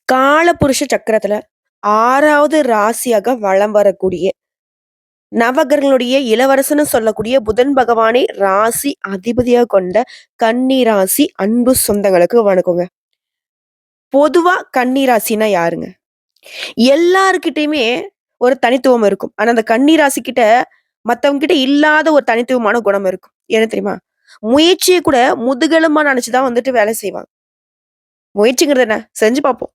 காலபுருஷ சக்கரத்துல 6வது ராசியாக வலம் வரக்கூடிய நவகிரகங்களுடைய இளவரசன்னு சொல்லக்கூடிய புதன் பகவானை ராசி அதிபதியா கொண்ட கன்னி ராசி அன்பு சொந்தங்களுக்கு வணக்கங்க. பொதுவா கன்னி ராசினா யாருங்க? எல்லார்கிட்டயுமே ஒரு தனித்துவம் இருக்கும். ஆனா அந்த கன்னி ராசி கிட்ட மத்தவங்க கிட்ட இல்லாத ஒரு தனித்துவமான குணம் இருக்கும். என்ன தெரியுமா? முயற்சிய கூட முதுகெலும்பா நெனச்சு தான் வந்துட்டு வேலை செய்வாங்க. முயற்சிங்கிறது என்ன? செஞ்சு பார்ப்போம்.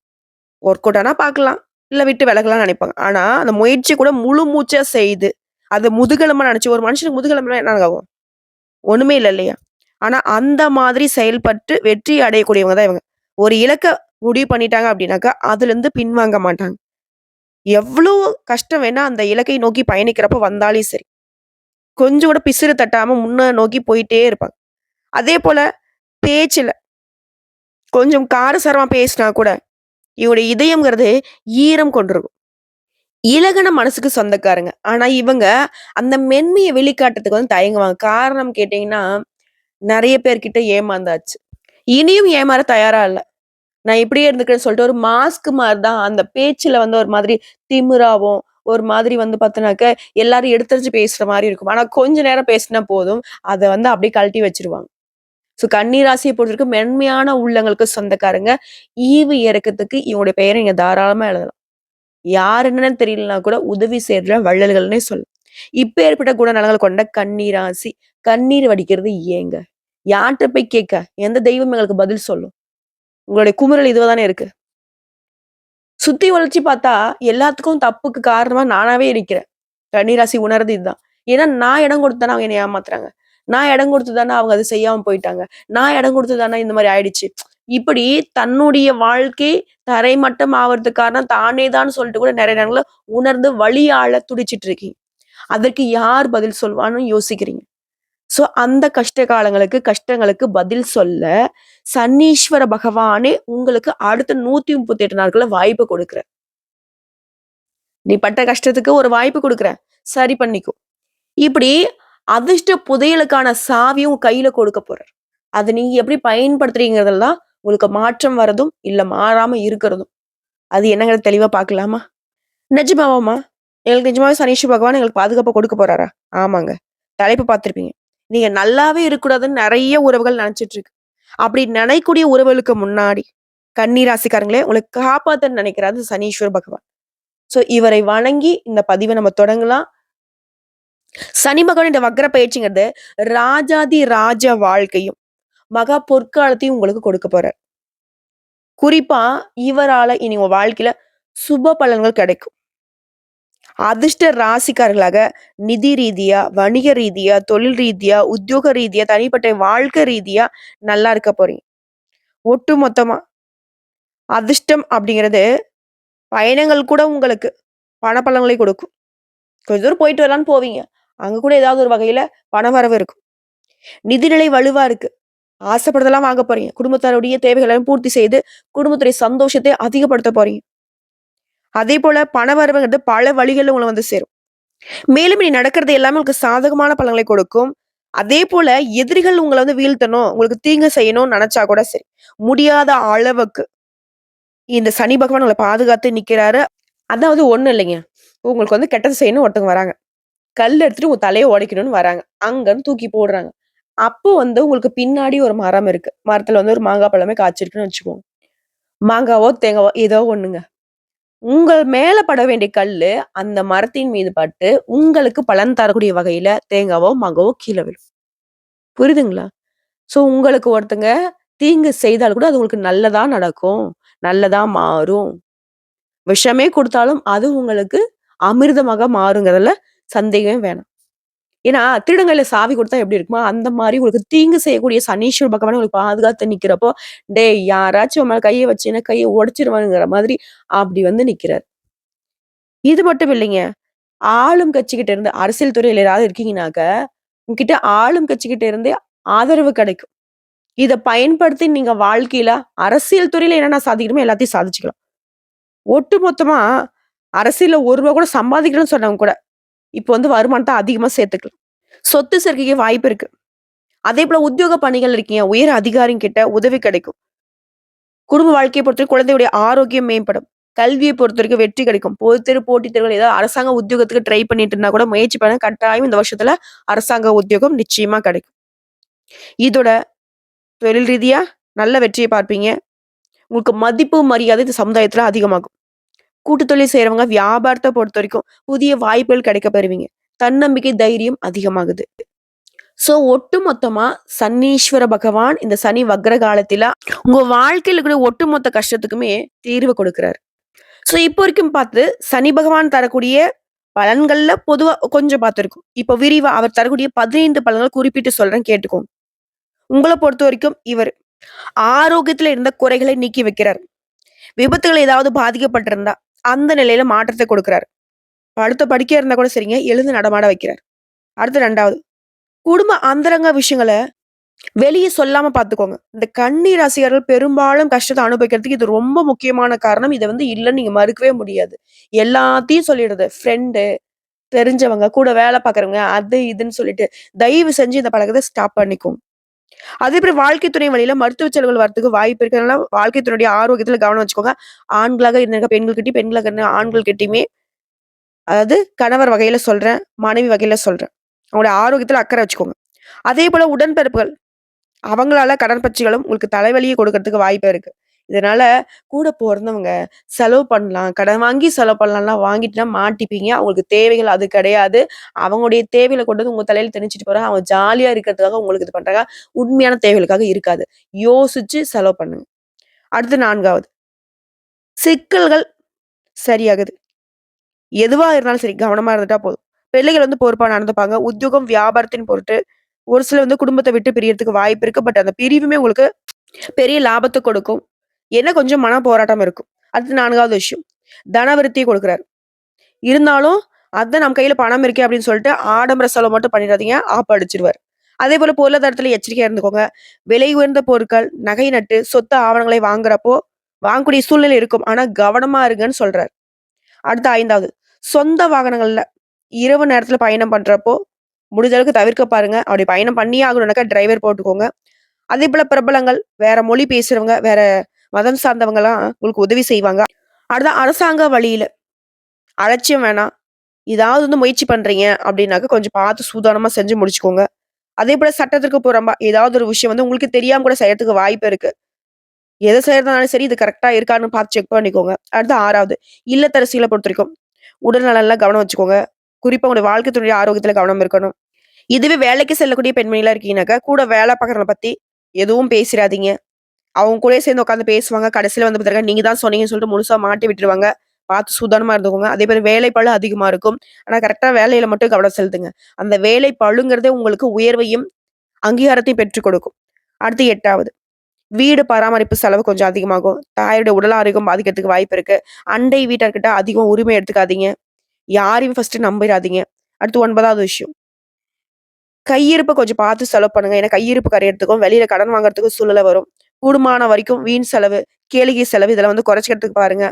ஒர்க் அவுட் ஆனா பார்க்கலாம். இல்ல விட்டு விலகலாம்னு நெனைப்பாங்க. ஆனா, அந்த முயற்சி கூட முழு மூச்சா செய்து, அத முதுகெலும்பா நெனச்சு ஒரு மனுஷனுக்கு முதுகெலும்புனா என்ன ஆகும்? ஒண்ணுமே இல்ல இல்லையா? ஆனா, அந்த மாதிரி செயல்பட்டு வெற்றி அடையக்கூடியவங்க தான் இவங்க. ஒரு இலக்க முடிவு பண்ணிட்டாங்க அப்டின்னாக்கா, அதுலருந்து பின்வாங்க மாட்டாங்க. எவ்ளோ கஷ்டம் வேணா அந்த இலக்கை நோக்கி பயணிக்கிறப்ப வந்தாலும் சரி. கொஞ்சம் கூட பிசிறு தட்டாம முன்ன நோக்கி போயிட்டே இருப்பாங்க. அதேபோல பேச்சுல கொஞ்சம் காரசாரமா பேசினா கூட, இவங்களுடைய இதயம்ங்கிறது ஈரம் கொண்டிருக்கும். இலகுன மனசுக்கு சொந்தக்காரங்க. ஆனா இவங்க அந்த மென்மைய வெளிக்காட்டுறதுக்கு வந்து தயங்குவாங்க. காரணம் கேட்டீங்கன்னா, நெறைய பேர்கிட்ட ஏமாந்தாச்சு. இனியும் ஏமாற தயாரா இல்ல. நான் இப்படியே இருந்துக்கிறேன்னு சொல்லிட்டு ஒரு மாஸ்க் மாரி தான் அந்த பேச்சுல வந்து ஒரு மாதிரி திமிராவும், ஒரு மாதிரி வந்து பார்த்தோனாக்க எல்லாரும் எடுத்தெறிஞ்சு பேசுற மாரி இருக்கும். ஆனா கொஞ்ச நேரம் பேசினா போதும். அத வந்து அப்படியே கழட்டி வச்சுருவாங்க. ஸோ கன்னி ராசிய பொறுத்தவரைக்கும் மென்மையான உள்ளங்களுக்கு சொந்தக்காரங்க. ஈவு இரக்கத்துக்கு இவங்களுடைய பெயர நீங்க தாராளமா எழுதலாம். யார் என்னன்னு தெரியலனா கூட உதவி செய்ற வள்ளல்கள்னே சொல்லலாம். இப்பேற்பட்ட குணநலங்கள் கொண்ட கன்னி ராசி. கண்ணீர் வடிக்கிறது ஏங்க? யார்ட்ட போய் கேட்க? எந்த தெய்வம் எங்களுக்கு பதில் சொல்லும்? உங்களுடைய குமுறல் இதுவா தானே இருக்கு. சுத்தி வளைச்சு பார்த்தா, எல்லாத்துக்கும் தப்புக்கு காரணமா நானாவே இருக்கிறேன். கன்னி ராசி உணர்றது இதுதான். ஏன்னா நான் இடம் கொடுத்து தானே அவங்க என்னைய ஏமாத்துறாங்க. நான் இடம் கொடுத்து தானே அவங்க அத செய்யாம போயிட்டாங்க. நான் இடம் கொடுத்து தானே இந்த மாரி ஆயிடுச்சு. இப்படி தன்னுடைய வாழ்க்கை தரைமட்டம் ஆவறதுக்கு காரணம் தானே தான் சொல்லிட்டு கூட நெறைய நேரங்கள்ல உணர்ந்து வலியாள துடிச்சிட்டு இருக்கீங்க. அதற்கு யார் பதில் சொல்வான்னு யோசிக்கிறீங்க. சோ அந்த கஷ்ட காலங்களுக்கு, கஷ்டங்களுக்கு பதில் சொல்ல சனீஸ்வர பகவானே உங்களுக்கு அடுத்த 138 நாட்கள்ல வாய்ப்பு குடுக்குறார். நீ பட்ட கஷ்டத்துக்கு ஒரு வாய்ப்பு குடுக்குறேன். சரி பண்ணிக்கோ. இப்படி அதிர்ஷ்ட புதையலுக்கான சாவியும் உங்க கையில கொடுக்க போறார். அத நீங்க எப்படி பயன்படுத்துறீங்கிறதுல தான் உங்களுக்கு மாற்றம் வரதும், இல்ல மாறாம இருக்கிறதும். அது என்னங்கிறத தெளிவா பார்க்கலாமா? நிஜமாவாம்மா? எங்களுக்கு நிஜமாவே சனீஸ்வர பகவான் எங்களுக்கு பாதுகாப்ப கொடுக்க போறாரா? ஆமாங்க. தலைப்பு பார்த்திருப்பீங்க. நீங்க நல்லாவே இருக்கக்கூடாதுன்னு நெறைய உறவுகள் நெனச்சுட்டு இருக்கு. அப்படி நினைக்கக்கூடிய உறவுகளுக்கு முன்னாடி, கன்னி ராசிக்காரங்களே உங்கள காப்பாத்தன்னு நெனைக்கிறாரு சனீஸ்வர பகவான். சோ இவரை வணங்கி இந்த பதிவ நம்ம தொடங்கலாம். சனி பகவான் இந்த வக்ர பயிற்சிங்கிறது ராஜாதி ராஜ வாழ்க்கையும், மகா பொற்காலத்தையும் உங்களுக்கு கொடுக்க போறார். குறிப்பா இவரால இனி உங்க வாழ்க்கையில சுப பலன்கள் கிடைக்கும். அதிர்ஷ்ட ராசிக்காரர்களாக நிதி ரீதியா, வணிக ரீதியா, தொழில் ரீதியா, உத்தியோக ரீதியா, தனிப்பட்ட வாழ்க்கை ரீதியா நல்லா இருக்க போறீங்க. ஒட்டு மொத்தமா அதிர்ஷ்டம் அப்படிங்கிறது பயணங்கள் கூட உங்களுக்கு பணப்பலன்களை கொடுக்கும். கொஞ்ச தூரம் போயிட்டு வரலான்னு போவீங்க. அங்க கூட ஏதாவது ஒரு வகையில பணவரவு இருக்கும். நிதிநிலை வலுவா இருக்கு. ஆசைப்படுறதெல்லாம் வாங்க போறீங்க. குடும்பத்தாருடைய தேவைகளை எல்லாம் பூர்த்தி செய்து, குடும்பத்துடைய சந்தோஷத்தை அதிகப்படுத்த போறீங்க. அதேபோல பணவரவுங்கிறது பல வழிகள்ல உங்கள வந்து சேரும். மேலும் இனி நடக்கிறது எல்லாமே உங்களுக்கு சாதகமான பலன்களை கொடுக்கும். அதேபோல எதிரிகள் உங்கள வந்து வீழ்த்தணும், உங்களுக்கு தீங்கு செய்யணும்னு நெனச்சா கூட சரி, முடியாத அளவுக்கு இந்த சனி பகவான் உங்கள பாதுகாத்து நிக்கிறாரு. அதாவது ஒண்ணும் இல்லைங்க. உங்களுக்கு வந்து கெட்டது செய்யணும்னு ஒருத்தவங்க வராங்க. கல் எடுத்துட்டு உங்க தலைய உடைக்கணும்னு வராங்க. அங்கன்னு தூக்கி போடுறாங்க. அப்போ வந்து உங்களுக்கு பின்னாடி ஒரு மரம் இருக்கு. மரத்துல வந்து ஒரு மாங்கா பழமே காய்ச்சிருக்குன்னு வச்சுக்கோங்க. மாங்காவோ, தேங்காவோ ஏதோ ஒண்ணுங்க. உங்கள் மேல பட வேண்டிய கல்லு, அந்த மரத்தின் மீது பட்டு, உங்களுக்கு பலன் தரக்கூடிய வகையில தேங்காவோ, மாங்காவோ கீழ விழும். புரியுதுங்களா? சோ உங்களுக்கு ஒருத்தங்க தீங்கு செய்தால் கூட அது உங்களுக்கு நல்லதா நடக்கும். நல்லதா மாறும். விஷமே குடுத்தாலும் அது உங்களுக்கு அமிர்தமாக மாறுங்கிறதுல சந்தேகமே வேணாம். ஏன்னா, திருடங்கள்ல சாவி குடுத்தா எப்படி இருக்குமோ, அந்த மாரி உங்களுக்கு தீங்கு செய்யக்கூடிய சனீஸ்வர பகவான் உங்களுக்கு பாதுகாத்து நிக்கிறப்போ, "டேய் யாராச்சும் உன் மேல கைய வச்சீன்னா கைய உடைச்சிருவேங்கிற" மாதிரி அப்படி வந்து நிக்கிறாரு. இது மட்டும் இல்லைங்க. ஆளும் கட்சிகிட்ட இருந்து அரசியல் துறையில யாராவது இருக்கீங்கனாக்க, உங்ககிட்ட ஆளும் கட்சிகிட்ட இருந்தே ஆதரவு கிடைக்கும். இத பயன்படுத்தி நீங்க வாழ்க்கையில அரசியல் துறையில என்னென்ன சாதிக்கணுமோ எல்லாத்தையும் சாதிச்சுக்கலாம். ஒட்டுமொத்தமா அரசியல்ல ரூ. 1 கூட சம்பாதிக்கணும்னு சொன்னவங்க கூட, இப்ப வந்து வருமானத்த அதிகமா சேர்த்துக்கலாம். சொத்து சேர்க்கைக்கு வாய்ப்பு இருக்கு. அதேபோல உத்தியோக பணிகள் இருக்கீங்க. உயர் அதிகாரிங்கிட்ட உதவி கிடைக்கும். குடும்ப வாழ்க்கைய பொறுத்தவரைக்கும் குழந்தையுடைய ஆரோக்கியம் மேம்படும். கல்விய பொறுத்தவரைக்கும் வெற்றி கிடைக்கும். பொதுத் தேர்வு, போட்டித் தேர்வுகள் ஏதாவது அரசாங்க உத்தியோகத்துக்கு ட்ரை பண்ணிட்டு இருந்தா கூட முயற்சி பண்ணுங்க. கட்டாயம் இந்த வருஷத்துல அரசாங்க உத்தியோகம் நிச்சயமா கிடைக்கும். இதோட தொழில் ரீதியா நல்ல வெற்றிய பார்ப்பீங்க. உங்களுக்கு மதிப்பு, மரியாதை இந்த சமுதாயத்துல அதிகமாகும். கூட்டு தொழில் செய்றவங்க வியாபாரத்த பொறுத்தவரைக்கும் புதிய வாய்ப்புகள் கிடைக்க பெறுவீங்க. தன்னம்பிக்கை, தைரியம் அதிகமாகுது. ஒட்டுமொத்தமா சனீஸ்வர பகவான் இந்த சனி வக்ர காலத்தில உங்க வாழ்க்கையில இருக்கிற ஒட்டுமொத்த கஷ்டத்துக்குமே தீர்வு கொடுக்கிறாரு. இப்போ வரைக்கும் பார்த்து சனி பகவான் தரக்கூடிய பலன்கள்ல பொதுவா கொஞ்சம் பார்த்திருக்கோம். இப்போ விரிவா அவர் தரக்கூடிய 15 பலன்கள் குறிப்பிட்டு சொல்றேன் கேட்டுக்கோங்க. உங்கள பொறுத்தவரைக்கும் இவர் ஆரோக்கியத்துல இருந்த குறைகளை நீக்கி வைக்கிறார். விபத்துகள் ஏதாவது பாதிக்கப்பட்டிருந்தா அந்த நிலையில மாற்றத்தை கொடுக்கிறார். படுத்த படுக்கையா இருந்தா கூட சரிங்க, எழுந்து நடமாட வைக்கிறார். அடுத்து 2வது குடும்ப அந்தரங்க விஷயங்கள வெளிய சொல்லாம பார்த்துக்கோங்க. இந்த கன்னி ராசிக்காரர்கள் பெரும்பாலும் கஷ்டத்த அனுபவிக்கிறதுக்கு இது ரொம்ப முக்கியமான காரணம். இத இல்லன்னு நீங்க மறுக்கவே முடியாது. எல்லாத்தையும் சொல்லிடுறது. ஃப்ரெண்டு, தெரிஞ்சவங்க, கூட வேலை பார்க்குறவங்க, அது இதுன்னு சொல்லிட்டு, தயவு செஞ்சு இந்த பழக்கத்த ஸ்டாப் பண்ணிக்கோங்க. அதேபோல வாழ்க்கை துணை வழியில மருத்துவ செலவுகள் வரதுக்கு வாய்ப்பு இருக்கு. அதனால வாழ்க்கை துணையுடைய ஆரோக்கியத்துல கவனம் வச்சுக்கோங்க. ஆண்களாக இருந்தா பெண்கள்கிட்டயும், பெண்களாக இருந்தா ஆண்கள்கிட்டயுமே அதாவது கணவர் வகையில சொல்றேன், மனைவி வகையில சொல்றேன். அவங்களுடைய ஆரோக்கியத்துல அக்கறை வச்சுக்கோங்க. அதேபோல உடன்பிறப்புகள் அவங்களால கடன் பிரச்சனைகளும் உங்களுக்கு தலைவலிய கொடுக்கறதுக்கு வாய்ப்பு இருக்கு. இதனால கூட பொறந்தவங்க செலவு பண்ணலாம், கடன் வாங்கி செலவு பண்ணலாம்லாம் வாங்கிட்டுனா மாட்டிப்பீங்க. அவங்களுக்கு தேவைகள் அது கிடையாது. அவங்களுடைய தேவைகள கொண்டு வந்து உங்க தலையில திணிச்சுட்டு போறாங்க. அவங்க ஜாலியா இருக்கிறதுக்காக உங்களுக்கு இது பண்றாங்க. உண்மையான தேவைகளுக்காக இருக்காது. யோசிச்சு செலவு பண்ணுங்க. அடுத்து 4வது சிக்கல்கள் சரியாகுது. எதுவா இருந்தாலும் சரி கவனமா இருந்துட்டா போதும். பிள்ளைகள் பொறுப்பா நடந்துப்பாங்க. உத்தியோகம், வியாபாரத்தின் பொருட்டு ஒரு சிலர் குடும்பத்த விட்டு பிரியறதுக்கு வாய்ப்பு இருக்கு. பட் அந்த பிரிவுமே உங்களுக்கு பெரிய லாபத்த கொடுக்கும். என்ன கொஞ்சம் மன போராட்டம் இருக்கும். அடுத்து 4வது விஷயம். தனவிருத்திய கொடுக்குறாரு. இருந்தாலும் அதான் நம்ம கையில பணம் இருக்கே அப்படின்னு சொல்லிட்டு ஆடம்பர செலவு மட்டும் பண்ணிடாதீங்க. ஆப்படிச்சுருவாரு. அதேபோல பொருளாதாரத்துல எச்சரிக்கையா இருந்துக்கோங்க. விலை உயர்ந்த பொருட்கள், நகை நட்டு, சொத்து ஆவணங்களை வாங்குறப்போ வாங்கக்கூடிய சூழ்நிலை இருக்கும். ஆனா கவனமா இருங்கன்னு சொல்றாரு. அடுத்து 5வது சொந்த வாகனங்கள்ல இரவு நேரத்துல பயணம் பண்றப்போ முடிஞ்ச அளவுக்கு தவிர்க்க பாருங்க. அப்படி பயணம் பண்ணியே ஆகணும்னாக்கா டிரைவர் போட்டுக்கோங்க. அதேபோல பிரபலங்கள், வேற மொழி பேசுறவங்க, வேற மதம் சார்ந்தவங்கலாம் உங்களுக்கு உதவி செய்வாங்க. அடுத்து அரசாங்க வழியில அலட்சியம் வேணாம். ஏதாவது முயற்சி பண்றீங்க அப்படின்னாக்க கொஞ்சம் பார்த்து சூதானமா செஞ்சு முடிச்சுக்கோங்க. அதேபோல சட்டத்திற்கு புறம்பா ஏதாவது ஒரு விஷயம் உங்களுக்கு தெரியாம கூட செய்யறதுக்கு வாய்ப்பு இருக்கு. எத செய்றதுனாலும் சரி, இது கரெக்ட்டா இருக்கான்னு பார்த்து செக் பண்ணிக்கோங்க. அடுத்து 6வது இல்லத்தரசிகள பொறுத்தவரைக்கும் உடல் நலன்ல கவனம் வச்சுக்கோங்க. குறிப்பா உங்களுடைய வாழ்க்கை துணையுடைய ஆரோக்கியத்துல கவனம் இருக்கணும். இதுவே வேலைக்கு செல்லக்கூடிய பெண்மணிகளா இருக்கீங்கன்னாக்கா, கூட வேலை பார்க்குறவங்கள பத்தி எதுவும் பேசிறாதீங்க. அவங்க கூடயே சேர்ந்து உட்கார்ந்து பேசுவாங்க. கடைசியில பாத்தீங்கன்னா, நீங்க தான் சொன்னீங்கன்னு சொல்லிட்டு முழுசா மாட்டி விட்டுருவாங்க. பார்த்து சூதானமா இருந்துக்கோங்க. அதே மாரி வேலைப்பளு அதிகமா இருக்கும். ஆனா கரெக்ட்டா வேலையில மட்டும் கவனம் செலுத்துங்க. அந்த வேலை பளுங்கிறதே உங்களுக்கு உயர்வையும், அங்கீகாரத்தையும் பெற்றுக் கொடுக்கும். அடுத்து 8வது வீடு பராமரிப்பு செலவு கொஞ்சம் அதிகமாகும். தாயோட உடல் ஆரோக்கியம் பாதிக்கிறதுக்கு வாய்ப்பு இருக்கு. அண்டை வீட்டார்கிட்ட அதிகம் உரிமை எடுத்துக்காதீங்க. யாரையும் ஃபர்ஸ்ட்டு நம்பிராதீங்க. அடுத்து 9வது விஷயம். கையிருப்ப கொஞ்சம் பார்த்து செலவு பண்ணுங்க. ஏன்னா கையிருப்பு கரையறதுக்கும், வெளியில கடன் வாங்குறதுக்கும் சூழ்நிலை வரும். கூடுமான வரைக்கும் வீண் செலவு, கேளிகை செலவு இதெல்லாம் குறைச்சுக்கிறதுக்கு பாருங்க.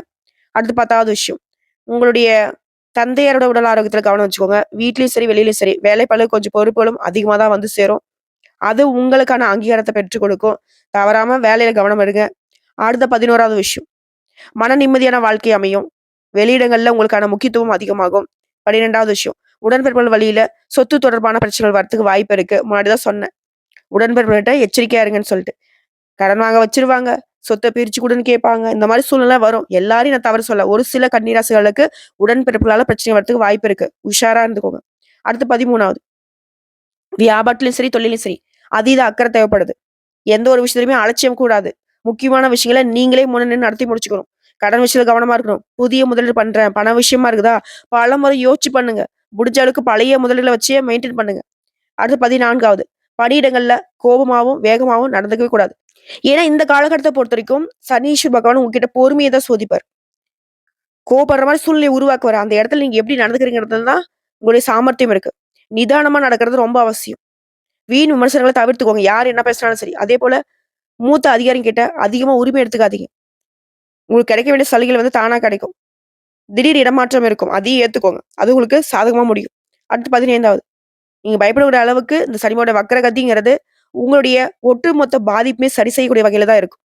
அடுத்து 10வது விஷயம். உங்களுடைய தந்தையரோட உடல் ஆரோக்கியத்துல கவனம் வச்சுக்கோங்க. வீட்லயும் சரி, வெளியிலயும் சரி, வேலைப்பளு கொஞ்சம் பொறுப்புகளும் அதிகமா தான் சேரும். அது உங்களுக்கான அங்கீகாரத்த பெற்றுக் கொடுக்கும். தவறாம வேலையில கவனம் எடுங்க. அடுத்த 11வது விஷயம். மன நிம்மதியான வாழ்க்கை அமையும். வெளியிடங்கள்ல உங்களுக்கான முக்கியத்துவம் அதிகமாகும். 12வது விஷயம். உடன்பிறப்புகள் வழியில சொத்து தொடர்பான பிரச்சனைகள் வரத்துக்கு வாய்ப்பு இருக்கு. முன்னாடி தான் சொன்னேன். உடன்பிறப்புகள்ட்ட எச்சரிக்கையா இருங்கன்னு சொல்லிட்டு. கடன் வாங்க வச்சுருவாங்க. சொத்த பிரிச்சு குடுன்னு கேட்பாங்க. இந்த மாரி சூழ்நிலை வரும். எல்லாரையும் நான் தவறு சொல்லல. ஒரு சில கன்னிராசிகளுக்கு உடன்பிறப்புகளால பிரச்சனை வரதுக்கு வாய்ப்பு இருக்கு. உஷாரா இருந்துக்கோங்க. அடுத்து 13வது வியாபாரத்திலும் சரி, தொழிலும் சரி, அதீத அக்கறை தேவைப்படுது. எந்த ஒரு விஷயத்திலுமே அலட்சியம் கூடாது. முக்கியமான விஷயங்கள நீங்களே முன்ன நின்னு நடத்தி முடிச்சுக்கணும். கடன் விஷயத்துல கவனமா இருக்கணும். புதிய முதலீடு பண்றேன், பண விஷயமா இருக்குதா, பலமுறை யோசிச்சு பண்ணுங்க. முடிஞ்ச அளவுக்கு பழைய முதலீடுல வச்சே மெயின்டெயின் பண்ணுங்க. அடுத்து 14வது பணியிடங்கள்ல கோபமாவும், வேகமாவும் நடந்துக்கவே கூடாது. ஏன்னா இந்த காலகட்டத்த பொறுத்தவரைக்கும் சனீஸ்வர பகவான் உங்ககிட்ட பொறுமைய தான் சோதிப்பார். கோவப்படுற மாரி சூழ்நிலைய உருவாக்குவாரு. அந்த இடத்துல நீங்க எப்படி நடந்துக்கிறீங்கறதுல தான் உங்களுடைய சாமர்த்தியம் இருக்கு. நிதானமா நடக்கிறது ரொம்ப அவசியம். வீண் விமர்சனங்கள தவிர்த்துக்கோங்க. யார் என்ன பேசினாலும் சரி. அதேபோல மூத்த அதிகாரிங்க கிட்ட அதிகமா உரிமை எடுத்துக்காதீங்க. உங்களுக்கு கிடைக்க வேண்டிய சலுகைகள் தானா கிடைக்கும். திடீர் இடமாற்றம் இருக்கும். அதையும் ஏத்துக்கோங்க. அது உங்களுக்கு சாதகமா முடியும். அடுத்து 15வது நீங்க பயப்படக்கூடிய அளவுக்கு இந்த சனியோட வக்ரகதிங்கிறது உங்களுடைய ஒட்டுமொத்த பாதிப்புமே சரி செய்யக்கூடிய வகையில தான் இருக்கும்.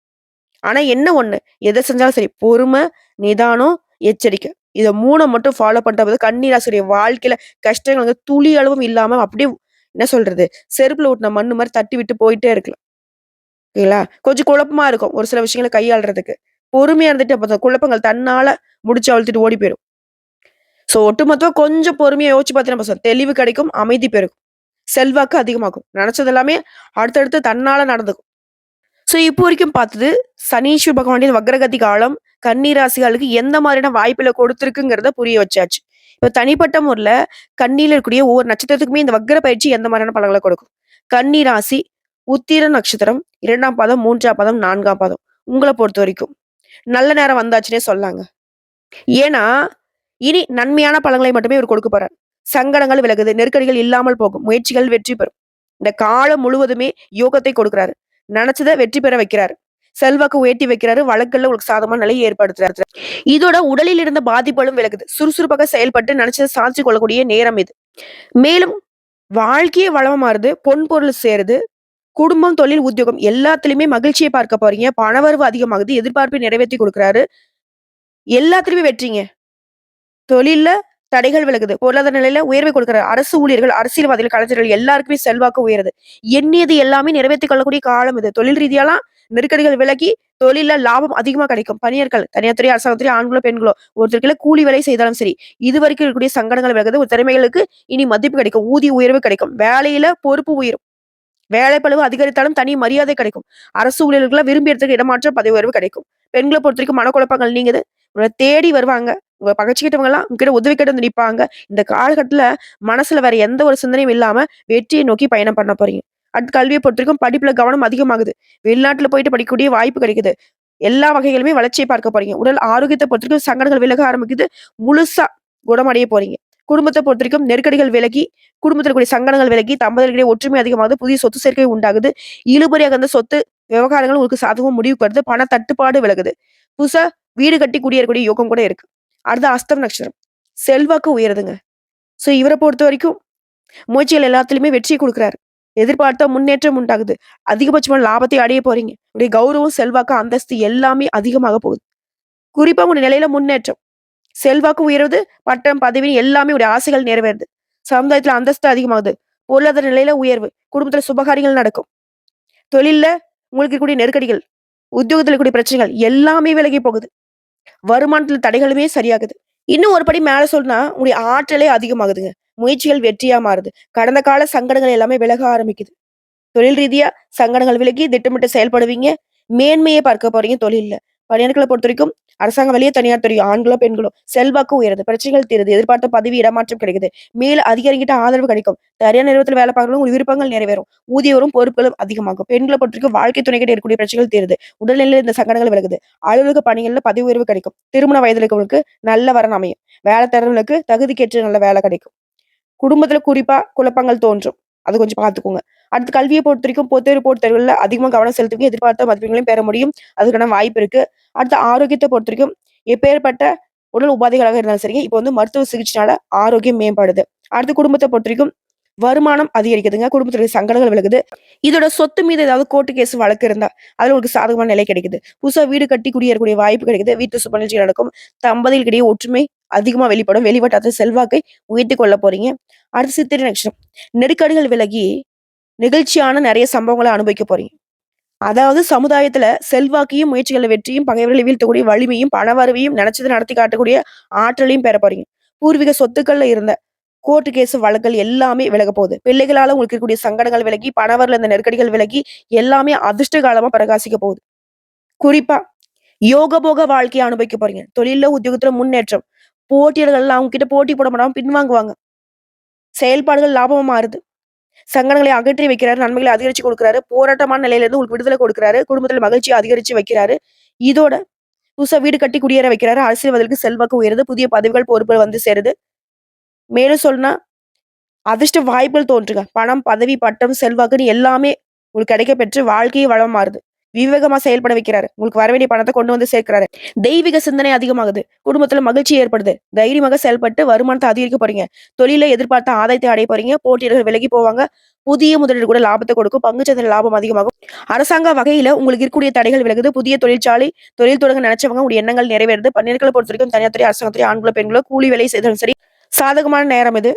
ஆனா என்ன ஒண்ணு, எத செஞ்சாலும் சரி, பொறுமை, நிதானம், எச்சரிக்கை. இத 3 மட்டும் ஃபாலோ பண்ணிட்டா போதும். கன்னி ராசியுடைய வாழ்க்கையில கஷ்டங்கள் வந்து துளி அளவும் இல்லாம அப்படியே என்ன சொல்றது? செருப்புல ஒட்டுன மண்ணு மாரி தட்டி விட்டு போயிட்டே இருக்கலாம். ஓகேங்களா? கொஞ்சம் குழப்பமா இருக்கும். ஒரு சில விஷயங்கள கையாள்றதுக்கு. பொறுமையா இருந்துட்டு அப்ப அந்த குழப்பங்கள் தன்னால முடிச்சு அழுத்திட்டு ஓடி போயிரும். ஸோ ஒட்டுமொத்தமா கொஞ்சம் பொறுமையா யோசிச்சு பார்த்தீங்கன்னா போதும். தெளிவு கிடைக்கும், அமைதி பெருகும். செல்வாக்கு அதிகமாகும். நெனச்சது எல்லாமே அடுத்தடுத்து தன்னால நடந்துக்கும். ஸோ இப்போ வரைக்கும் பார்த்தது, சனீஸ்வர பகவானுடைய வக்ரகதி காலம் கன்னி ராசிகளுக்கு எந்த மாதிரியான வாய்ப்புகள கொடுத்திருக்குங்கிறத புரிய வச்சாச்சு. இப்ப தனிப்பட்ட முறையில கன்னியில இருக்கக்கூடிய ஒவ்வொரு நட்சத்திரத்துக்குமே இந்த வக்ர பயிற்சி எந்த மாதிரியான பலன்கள கொடுக்கும்? கன்னி ராசி, உத்திர நட்சத்திரம், 2ஆம் பாதம், 3ஆம் பாதம், 4ஆம் பாதம். உங்கள பொறுத்தவரைக்கும். நல்ல நேரம் வந்தாச்சுன்னே சொல்லலாங்க. ஏன்னா, இனி நன்மையான பலன்களை மட்டுமே இவர் கொடுக்க போறார். சங்கடங்கள் விலகுது, நெருக்கடிகள் இல்லாமல் போகும், முயற்சிகள் வெற்றி பெறும். இந்த காலம் முழுவதுமே யோகத்தை கொடுக்கிறாரு. நெனச்சத வெற்றி பெற வைக்கிறாரு. செல்வாக்கு உயர்த்தி வைக்கிறாரு. வழக்குகள்ல உங்களுக்கு சாதகமான நிலையை ஏற்படுத்துறாரு. இதோட உடலில் இருந்த பாதிப்புகளும் விலகுது. சுறுசுறுப்பாக செயல்பட்டு நெனச்சத சாதிச்சு கொள்ளக்கூடிய நேரம் இது. மேலும் வாழ்க்கையே வளமா மாறுது. பொன் பொருள் சேருது. குடும்பம், தொழில், உத்தியோகம் எல்லாத்துலயுமே மகிழ்ச்சிய பார்க்க போறீங்க. பணவரவு அதிகமாகுது. எதிர்பார்ப்பை நிறைவேத்தி குடுக்குறாரு. எல்லாத்துலயுமே வெற்றிங்க. தொழில்ல தடைகள் விலகுது. பொருளாதார நிலையில உயர்வை கொடுக்கிறார். அரசு ஊழியர்கள், அரசியல்வாதிகள், கலைஞர்கள் எல்லாருக்குமே செல்வாக்கு உயருது. எண்ணியது எல்லாமே நிறைவேத்திக் கொள்ளக்கூடிய காலம் இது. தொழில் ரீதியாலாம் நெருக்கடிகள் விலகி, தொழில்ல லாபம் அதிகமா கிடைக்கும். பணியாட்கள், தனியார் துறை, அரசாங்கத் துறை, ஆண்களோ, பெண்களோ ஒருத்தருக்குள்ள கூலி வேலை செய்தாலும் சரி, இதுவரைக்கும் இருக்கக்கூடிய சங்கடங்கள் விலகுது. ஒரு திறமைகளுக்கு இனி மதிப்பு கிடைக்கும். ஊதிய உயர்வு கிடைக்கும். வேலையில பொறுப்பு உயரும். வேலைப்பளுவு அதிகரித்தாலும் தனி மரியாதை கிடைக்கும். அரசு ஊழியர்களுக்கெல்லாம் விரும்பிய இடத்துக்கு இடமாற்றம், பதவி உயர்வு கிடைக்கும். பெண்கள பொறுத்தவரைக்கும் மனக்குழப்பங்கள் நீங்குது. உங்கள தேடி வருவாங்க. உங்கள பகச்சுக்கிட்டவங்கலாம் உங்ககிட்ட உதவி கேட்டு வந்து நிப்பாங்க. இந்த காலகட்டத்துல மனசுல வேற எந்த ஒரு சிந்தனையும் இல்லாம வெற்றியை நோக்கி பயணம் பண்ண போறீங்க. அடுத்து கல்விய பொறுத்தவரைக்கும் படிப்புல கவனம் அதிகமாகுது. வெளிநாட்டுல போயிட்டு படிக்கக்கூடிய வாய்ப்பு கிடைக்குது. எல்லா வகைகளுமே வளர்ச்சியை பார்க்க போறீங்க. உடல் ஆரோக்கியத்த பொறுத்தவரைக்கும் சங்கடங்கள் விலக ஆரம்பிக்குது. முழுசா குணமடைய போறீங்க. குடும்பத்த பொறுத்தவரைக்கும் நெருக்கடிகள் விலகி, குடும்பத்தில கூடிய சங்கடங்கள் விலகி, தம்பதியர்களிடையே ஒற்றுமை அதிகமாகுது. புதிய சொத்து சேர்க்கை உண்டாகுது. இழுபறியாக இருந்த சொத்து விவகாரங்கள் உங்களுக்கு சாதகமா முடிவுக்கு வருது. பண தட்டுப்பாடு விலகுது. புதுசா வீடு கட்டி குடியேறக்கூடிய யோகம் கூட இருக்கு. அடுத்து அஸ்தம் நட்சத்திரம். செல்வாக்கு உயருதுங்க. சோ இவர பொறுத்தவரைக்கும் முயற்சிகள் எல்லாத்துலயுமே வெற்றிய குடுக்குறாரு. எதிர்பார்த்த முன்னேற்றம் உண்டாகுது. அதிகபட்சமான லாபத்தை அடைய போறீங்க. உங்களுடைய கௌரவம், செல்வாக்கு, அந்தஸ்து எல்லாமே அதிகமாக போகுது. குறிப்பா உங்க நிலையில முன்னேற்றம். செல்வாக்கு உயருது, பட்டம், பதவி எல்லாமே உடைய ஆசைகள் நிறைவேறுது. சமுதாயத்துல அந்தஸ்து அதிகமாகுது. பொருளாதார நிலையில உயர்வு. குடும்பத்துல சுபகாரியங்கள் நடக்கும். தொழில்ல உங்களுக்கு இருக்கக்கூடிய நெருக்கடிகள், உத்தியோகத்துல இருக்கக்கூடிய பிரச்சனைகள் எல்லாமே விலகி போகுது. வருமானத்துல தடைகளுமே சரியாகுது. இன்னும் ஒரு படி மேல சொல்லணும்னா, உங்களுடைய ஆற்றலே அதிகமாகுதுங்க. முயற்சிகள் வெற்றியா மாறுது. கடந்த கால சங்கடங்கள் எல்லாமே விலக ஆரம்பிக்குது. தொழில் ரீதியா சங்கடங்கள் விலகி திட்டமிட்டு செயல்படுவீங்க. மேன்மையை பார்க்க போறீங்க தொழில்ல. பணியாட்கள பொறுத்தவரைக்கும் அரசாங்க வேலையோ, தனியார் துறையோ, ஆண்களோ, பெண்களோ செல்வாக்கு உயருது. பிரச்சனைகள் தீருது. எதிர்பார்த்த பதவி இடமாற்றம் கிடைக்குது. மேல் அதிகாரிகிட்ட ஆதரவு கிடைக்கும். சரியான நிறுவனத்துல வேலை பார்க்கறவங்க உங்க விருப்பங்கள் நிறைவேறும். ஊதியமும் பொறுப்புகளும் அதிகமாகும். பெண்கள பொறுத்தவரைக்கும் வாழ்க்கை துணைக்கிட்ட இருக்கக்கூடிய பிரச்சனைகள் தீருது. உடல்நிலையில இந்த சங்கடங்கள் விலகுது. அலுவலக பணிகள்ல பதவி உயர்வு கிடைக்கும். திருமண வயதுல இருக்கவங்களுக்கு நல்ல வரன் அமையும். வேலை தேடுறவங்களுக்கு தகுதிக்கேற்ற நல்ல வேலை கிடைக்கும். குடும்பத்துல குறிப்பா குழப்பங்கள் தோன்றும். அது கொஞ்சம் பார்த்துக்கோங்க. அடுத்து கல்விய பொறுத்தவரைக்கும் பொதுத் போட்டித் தேர்வுகள்ல அதிகமா கவனம் செலுத்துவீங்க. எதிர்பார்த்த மதிப்பெண்களையும் பெற முடியும். அதுக்கான வாய்ப்பு இருக்கு. அடுத்து ஆரோக்கியத்த பொறுத்தவரைக்கும் எப்பேர்ப்பட்ட உடல் உபாதைகளாக இருந்தாலும் சரிங்க, இப்ப வந்து மருத்துவ சிகிச்சைனால ஆரோக்கியம் மேம்படுது. அடுத்து குடும்பத்த பொறுத்தவரைக்கும் வருமானம் அதிகரிக்குதுங்க. குடும்பத்துல இருக்க சங்கடங்கள் விலகுது. இதோட சொத்து மீது ஏதாவது கோர்ட் கேஸ் வழக்கு இருந்தா, அதுல உங்களுக்கு சாதகமான நிலை கிடைக்குது. புதுசா வீடு கட்டி குடியேறக்கூடிய வாய்ப்பு கிடைக்குது. வீட்டு சுப நிகழ்ச்சி நடக்கும். தம்பதிகளுக்கிடையே ஒற்றுமை அதிகமா வெளிப்படும். வெளிவட்டாரத்துல செல்வாக்கை உயர்த்திக் கொள்ள போறீங்க. அடுத்து சித்திரை நட்சத்திரம். நெருக்கடிகள் விலகி நெகிழ்ச்சியான நெறைய சம்பவங்கள அனுபவிக்க போறீங்க. அதாவது சமுதாயத்துல செல்வாக்கையும், முயற்சிகள்ல வெற்றியும், பகைவர்களை வீழ்த்தக்கூடிய வலிமையும், பணவரவையும், நினைச்சத நடத்தி காட்டக்கூடிய ஆற்றலையும் பெற போறீங்க. பூர்வீக சொத்துக்கள்ல இருந்த கோர்ட் கேஸ் வழக்குகள் எல்லாமே விலகப் போகுது. பிள்ளைகளால உங்களுக்கு இருக்கக்கூடிய சங்கடங்கள் விலகி, பணவரவுல இருந்த நெருக்கடிகள் விலகி, எல்லாமே அதிர்ஷ்ட காலமா பிரகாசிக்க போகுது. குறிப்பா யோகபோக வாழ்க்கைய அனுபவிக்க போறீங்க. தொழில்ல, உத்தியோகத்துல முன்னேற்றம். போட்டியாளர்கள்லாம் அவங்க கிட்ட போட்டி போட மாட்டாம பின்வாங்குவாங்க. செயல்பாடுகள் லாபமா மாறுது. சங்கடங்களை அகற்றி வைக்கிறாரு. நன்மைகளை அதிகரிச்சு குடுக்குறாரு. போராட்டமான நிலையில இருந்து உங்களுக்கு விடுதலை கொடுக்குறாரு. குடும்பத்துல மகிழ்ச்சிய அதிகரிச்சு வைக்கிறாரு. இதோட புதுசா வீடு கட்டி குடியேற வைக்கிறாரு. அரசியல்வாதிகளுக்கு செல்வாக்கு உயருது. புதிய பதவிகள், பொறுப்புகள் வந்து சேருது. மேலும் சொல்லணும்னா, அதிர்ஷ்ட வாய்ப்புகள் தோன்றுங்க. பணம், பதவி, பட்டம், செல்வாக்குன்னு எல்லாமே உங்களுக்கு கிடைக்கப் பெற்று வாழ்க்கையே வளமா மாறுது. விவேகமா செயல்பட வைக்கிறாரு. உங்களுக்கு வர வேண்டிய பணத்த கொண்டு வந்து சேர்க்கிறாரு. தெய்வீக சிந்தனை அதிகமாகுது. குடும்பத்துல மகிழ்ச்சி ஏற்படுது. தைரியமாக செயல்பட்டு வருமானத்த அதிகரிக்க போறீங்க. தொழில்ல எதிர்பார்த்த ஆதாயத்தை அடைய போறீங்க. போட்டியாளர்கள் விலகி போவாங்க. புதிய முதலீடு கூட லாபத்த கொடுக்கும். பங்குச்சந்தையில லாபம் அதிகமாகும். அரசாங்க வகையில உங்களுக்கு இருக்கக்கூடிய தடைகள் விலகுது. புதிய தொழிற்சாலை, தொழில் தொடங்க நினைச்சவங்க உங்களுடைய எண்ணங்கள் நிறைவேறுது. பெண்களை பொறுத்தவரைக்கும் தனியார் துறை, அரசாங்க துறை, ஆண்களோ, பெண்களோ கூலி வேலை செய்தாலும் சரி, சாதகமான நேரம் இது.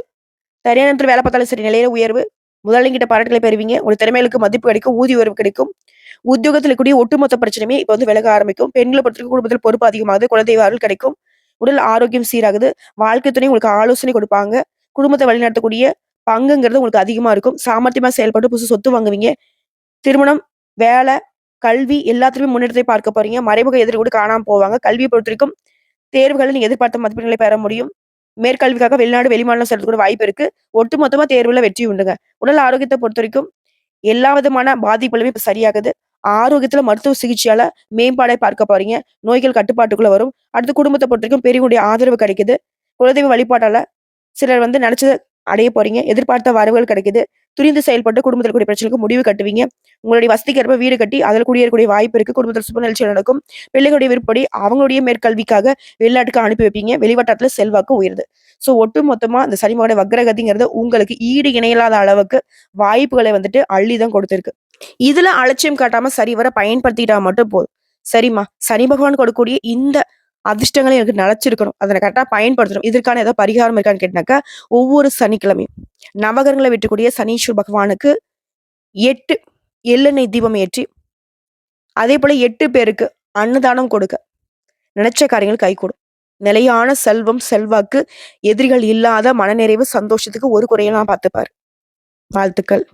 தனியார் நேரத்துல வேலை பார்த்தாலும் சரி, நிலையில உயர்வு. முதலாளிகிட்ட பாராட்டுகளை பெறுவீங்க. உங்க திறமைகளுக்கு மதிப்பு கிடைக்கும். ஊதிய உயர்வு கிடைக்கும். உத்தியோகத்துல இருக்கக்கூடிய ஒட்டுமொத்த பிரச்சனையுமே இப்ப வந்து விலக ஆரம்பிக்கும். பெண்களை பொறுத்தவரைக்கும் குடும்பத்தில் பொறுப்பு அதிகமாகுது. குலதெய்வ அருள் கிடைக்கும். உடல் ஆரோக்கியம் சீராகுது. வாழ்க்கை துணை உங்களுக்கு ஆலோசனை கொடுப்பாங்க. குடும்பத்தை வழிநடத்தக்கூடிய பங்குங்கிறது உங்களுக்கு அதிகமா இருக்கும். சாமர்த்தியமா செயல்பட்டு புதுசு சொத்து வாங்குவீங்க. திருமணம், வேலை, கல்வி எல்லாத்துலயுமே முன்னேற்றத்தை பார்க்க போறீங்க. மறைமுக எதிரி கூட காணாம போவாங்க. கல்வியை பொறுத்தவரைக்கும் தேர்வுகள்ல நீங்க எதிர்பார்த்த மதிப்பெண்களை பெற முடியும். மேற்கல்விக்காக வெளிநாடு, வெளிமாநிலம் செல்றதுக்கு கூட வாய்ப்பு இருக்கு. ஒட்டுமொத்தமா தேர்வுல வெற்றி உண்டுங்க. உடல் ஆரோக்கியத்தை பொறுத்தவரைக்கும் எல்லா விதமான பாதிப்புகளுமே இப்ப சரியாகுது. ஆரோக்கியத்துல மருத்துவ சிகிச்சையால மேம்பாடை பார்க்க போறீங்க. நோய்கள் கட்டுப்பாட்டுக்குள்ள வரும். அடுத்து குடும்பத்த பொறுத்தவரைக்கும் பெரியவங்களுடைய ஆதரவு கிடைக்குது. குலதெய்வ வழிபாட்டால சிலர் வந்து நினைச்சத அடைய போறீங்க. எதிர்பார்த்த வரவுகள் கிடைக்குது. துரிந்து செயல்பட்டு குடும்பத்துல இருக்கக்கூடிய பிரச்சனைக்கு முடிவு கட்டுவீங்க. உங்களுடைய வசதிக்கு ஏற்ப வீடு கட்டி அதில குடியேறக்கூடிய வாய்ப்பு இருக்கு. குடும்பத்துல சுப நிகழ்ச்சிகள் நடக்கும். பிள்ளைகளுடைய விருப்பப்படி அவங்களுடைய மேற்கல்விக்காக வெளிநாட்டுக்கு அனுப்பி வைப்பீங்க. வெளிவட்டாரத்துல செல்வாக்கு உயருது. ஸோ ஒட்டு மொத்தமா இந்த சனிமோட வக்ரகதிங்கிறது உங்களுக்கு ஈடு இணையில்லாத அளவுக்கு வாய்ப்புகளை வந்துட்டு அள்ளி தான் கொடுத்திருக்கு. இதுல அலட்சியம் காட்டாம சரிவர பயன்படுத்திக்கிட்டா மட்டும் போதும். சரிம்மா, சனி பகவான் கொடுக்கக்கூடிய இந்த அதிர்ஷ்டங்களை எனக்கு நிலைச்சிருக்கணும். அத நான் கரெக்ட்டா பயன்படுத்தணும். இதற்கான ஏதாவது பரிகாரம் இருக்கான்னு கேட்டாக்கா, ஒவ்வொரு சனிக்கிழமையும் நவகிரகங்கள வெற்றக்கூடிய சனீஸ்வர பகவானுக்கு 8 எள்ளெண்ணெய் தீபம் ஏற்றி, அதேபோல 8 பேருக்கு அன்னதானம் கொடுக்க, நினைச்ச காரியங்கள் கைகூடும். நிலையான செல்வம், செல்வாக்கு, எதிரிகள் இல்லாத மனநிறைவு, சந்தோஷத்துக்கு ஒரு குறையும் நான் பார்த்துப்பாரு. வாழ்த்துக்கள்.